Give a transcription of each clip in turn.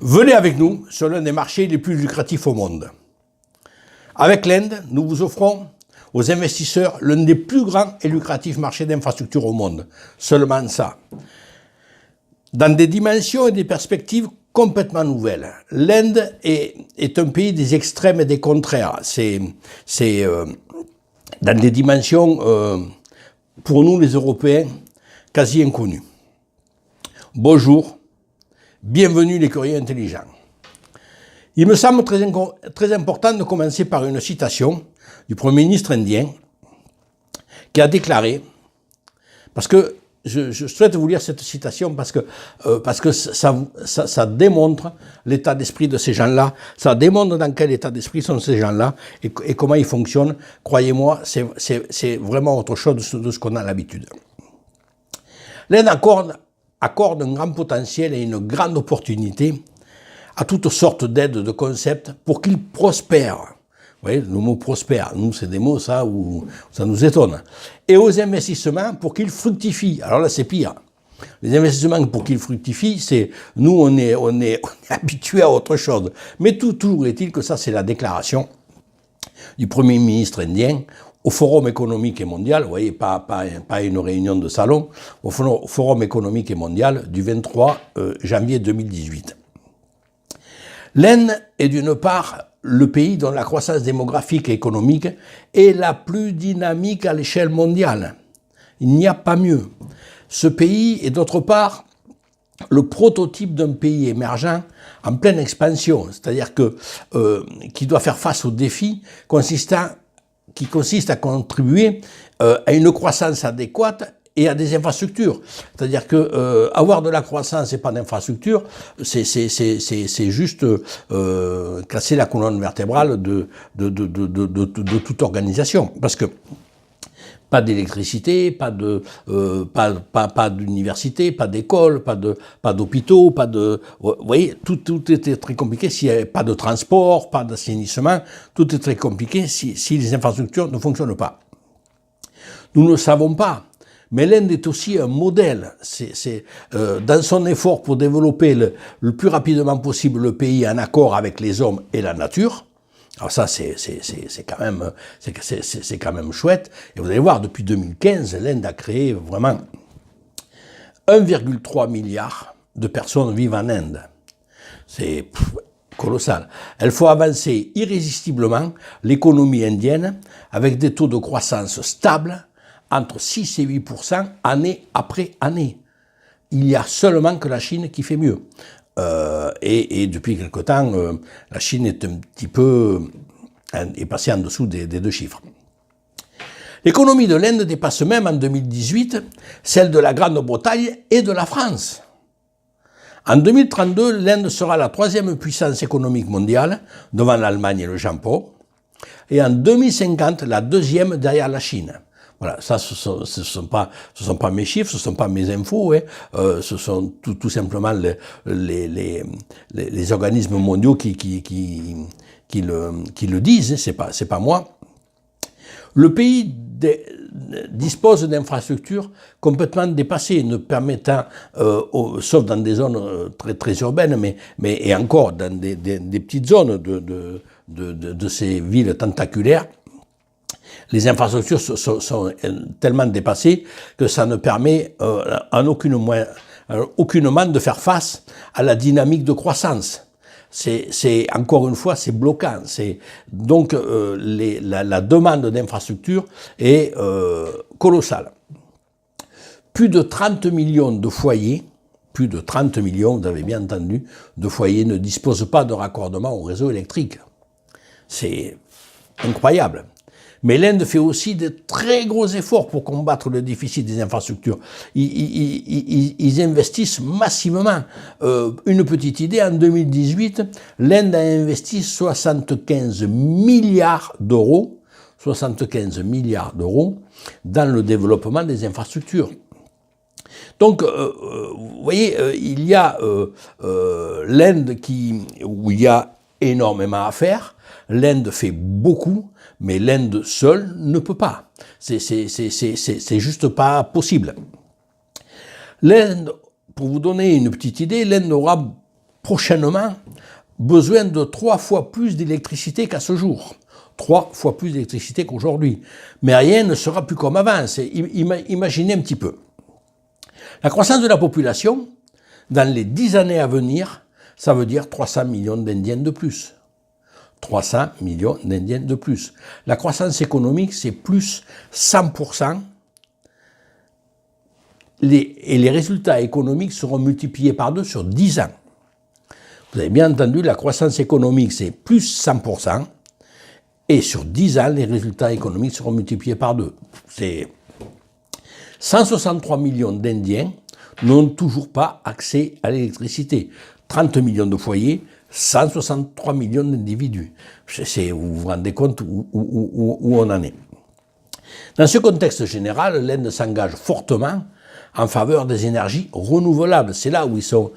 Venez avec nous sur l'un des marchés les plus lucratifs au monde. Avec l'Inde, nous vous offrons aux investisseurs l'un des plus grands et lucratifs marchés d'infrastructures au monde. Seulement ça. Dans des dimensions et des perspectives complètement nouvelles. L'Inde est un pays des extrêmes et des contraires. C'est dans des dimensions, pour nous les Européens, quasi inconnues. Bonjour, bienvenue les courriers intelligents. Il me semble très important de commencer par une citation du Premier ministre indien qui a déclaré, parce que je souhaite vous lire cette citation parce que ça démontre l'état d'esprit de ces gens-là, ça démontre dans quel état d'esprit sont ces gens-là et comment ils fonctionnent. Croyez-moi, c'est vraiment autre chose de ce qu'on a l'habitude. L'Inde accorde un grand potentiel et une grande opportunité à toutes sortes d'aides, de concepts pour qu'ils prospèrent. Vous voyez, le mot prospère, nous c'est des mots ça où ça nous étonne. Et aux investissements pour qu'ils fructifient. Alors là c'est pire. Les investissements pour qu'ils fructifient, c'est nous on est habitués à autre chose. Mais toujours est-il que ça c'est la déclaration du Premier ministre indien au Forum économique et mondial, vous voyez, pas une réunion de salon, au Forum économique et mondial du 23 janvier 2018. L'Inde est d'une part le pays dont la croissance démographique et économique est la plus dynamique à l'échelle mondiale. Il n'y a pas mieux. Ce pays est d'autre part le prototype d'un pays émergent en pleine expansion, c'est-à-dire qui doit faire face aux défis qui consistent à contribuer à une croissance adéquate et à des infrastructures. C'est-à-dire que avoir de la croissance et pas d'infrastructure, c'est juste casser la colonne vertébrale de toute organisation. Parce que pas d'électricité, pas d'université, pas d'école, pas d'hôpitaux, vous voyez, tout était très compliqué s'il n'y avait pas de transport, pas d'assainissement, tout est très compliqué si les infrastructures ne fonctionnent pas. Nous ne le savons pas. Mais l'Inde est aussi un modèle. Dans son effort pour développer le plus rapidement possible le pays en accord avec les hommes et la nature. Alors ça, c'est quand même chouette. Et vous allez voir, depuis 2015, l'Inde a créé vraiment 1,3 milliard de personnes vivent en Inde. C'est colossal. Il faut avancer irrésistiblement l'économie indienne avec des taux de croissance stables entre 6 et 8% année après année. Il n'y a seulement que la Chine qui fait mieux. Et depuis quelque temps, la Chine est un petit peu est passée en dessous des deux chiffres. L'économie de l'Inde dépasse même en 2018 celle de la Grande-Bretagne et de la France. En 2032, l'Inde sera la troisième puissance économique mondiale, devant l'Allemagne et le Japon, et en 2050, la deuxième derrière la Chine. Voilà, ça, ce sont pas mes chiffres, ce sont pas mes infos, hein. Ce sont tout simplement les organismes mondiaux qui le disent, hein, c'est pas moi. Le pays dispose d'infrastructures complètement dépassées, ne permettant, sauf dans des zones très urbaines, mais et encore dans des petites zones de ces villes tentaculaires, les infrastructures sont tellement dépassées que ça ne permet aucunement de faire face à la dynamique de croissance. Encore une fois, c'est bloquant. Donc la demande d'infrastructures est colossale. Plus de 30 millions de foyers, plus de 30 millions, vous avez bien entendu, de foyers ne disposent pas de raccordement au réseau électrique. C'est incroyable. Mais l'Inde fait aussi de très gros efforts pour combattre le déficit des infrastructures. Ils investissent massivement. Une petite idée, en 2018, l'Inde a investi 75 milliards d'euros dans le développement des infrastructures. Donc, vous voyez, il y a l'Inde où il y a énormément à faire. L'Inde fait beaucoup, mais l'Inde seule ne peut pas. C'est juste pas possible. L'Inde, pour vous donner une petite idée, l'Inde aura prochainement besoin de 3 fois plus d'électricité qu'à ce jour. 3 fois plus d'électricité qu'aujourd'hui. Mais rien ne sera plus comme avant. Imaginez un petit peu. La croissance de la population, dans les 10 années à venir, ça veut dire 300 millions d'Indiens de plus. 300 millions d'Indiens de plus. La croissance économique, c'est plus 100%. Et les résultats économiques seront multipliés par 2 sur 10 ans. Vous avez bien entendu, la croissance économique, c'est plus 100%. Et sur 10 ans, les résultats économiques seront multipliés par 2. C'est 163 millions d'Indiens n'ont toujours pas accès à l'électricité. 30 millions de foyers, 163 millions d'individus. Vous vous rendez compte où on en est. Dans ce contexte général, l'Inde s'engage fortement en faveur des énergies renouvelables. C'est là où ils sont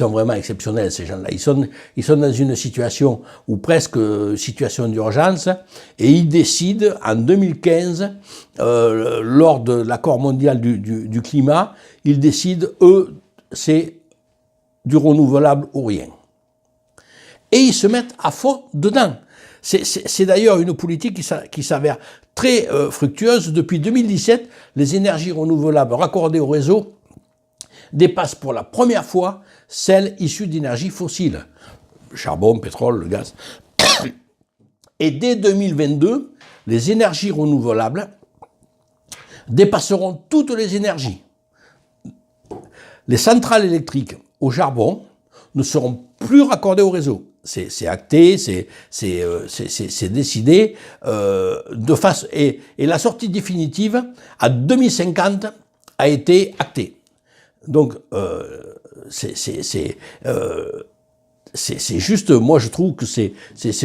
vraiment exceptionnels, ces gens-là. Ils sont dans une situation, ou presque situation d'urgence, et ils décident, en 2015, lors de l'accord mondial du climat, ils décident, eux, c'est du renouvelable ou rien. Et ils se mettent à fond dedans. C'est d'ailleurs une politique qui s'avère très fructueuse. Depuis 2017, les énergies renouvelables raccordées au réseau dépassent pour la première fois celles issues d'énergies fossiles. Le charbon, le pétrole, le gaz. Et dès 2022, les énergies renouvelables dépasseront toutes les énergies. Les centrales électriques au charbon ne seront plus raccordées au réseau. C'est acté, c'est décidé de face et la sortie définitive à 2050 a été actée. Donc c'est juste, moi je trouve que c'est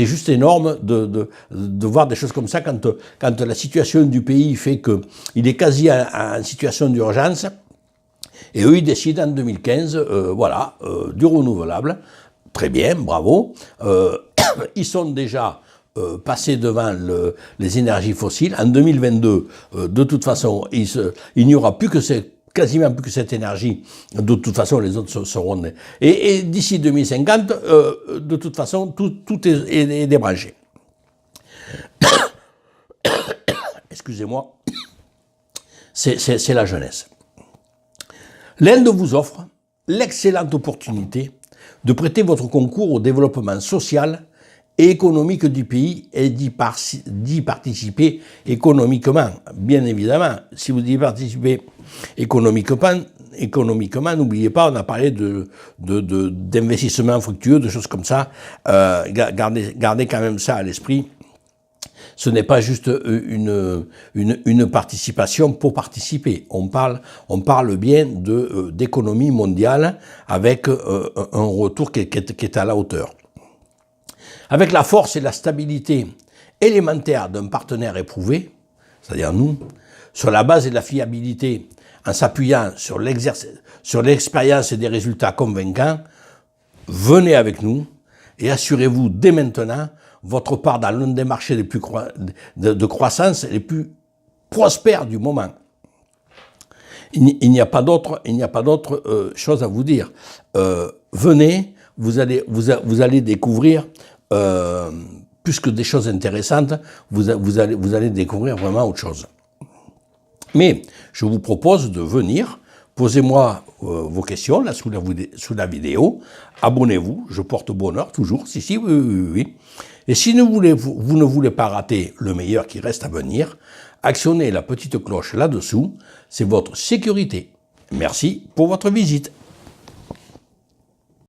juste énorme de voir des choses comme ça quand la situation du pays fait que il est quasi en situation d'urgence. Et eux, ils décident en 2015, du renouvelable. Très bien, bravo. Ils sont déjà passés devant les énergies fossiles. En 2022, de toute façon, il n'y aura quasiment plus que cette énergie. De toute façon, les autres seront... Et d'ici 2050, de toute façon, tout est débranché. Excusez-moi. C'est la jeunesse. L'Inde vous offre l'excellente opportunité de prêter votre concours au développement social et économique du pays et d'y participer économiquement. Bien évidemment, si vous y participez économiquement, n'oubliez pas, on a parlé d'investissements fructueux, de choses comme ça. Gardez quand même ça à l'esprit. Ce n'est pas juste une participation pour participer. On parle bien d'économie mondiale avec un retour qui est à la hauteur. Avec la force et la stabilité élémentaire d'un partenaire éprouvé, c'est-à-dire nous, sur la base de la fiabilité, en s'appuyant sur l'expérience et des résultats convaincants, venez avec nous et assurez-vous dès maintenant votre part dans l'un des marchés les plus de croissance les plus prospères du moment. Il n'y a pas d'autre chose à vous dire. Venez, vous allez découvrir plus que des choses intéressantes, vous allez découvrir vraiment autre chose. Mais je vous propose de venir. Posez-moi vos questions là sous la vidéo. Abonnez-vous, je porte bonheur toujours. Si, oui. Et si vous ne voulez pas rater le meilleur qui reste à venir, actionnez la petite cloche là-dessous. C'est votre sécurité. Merci pour votre visite.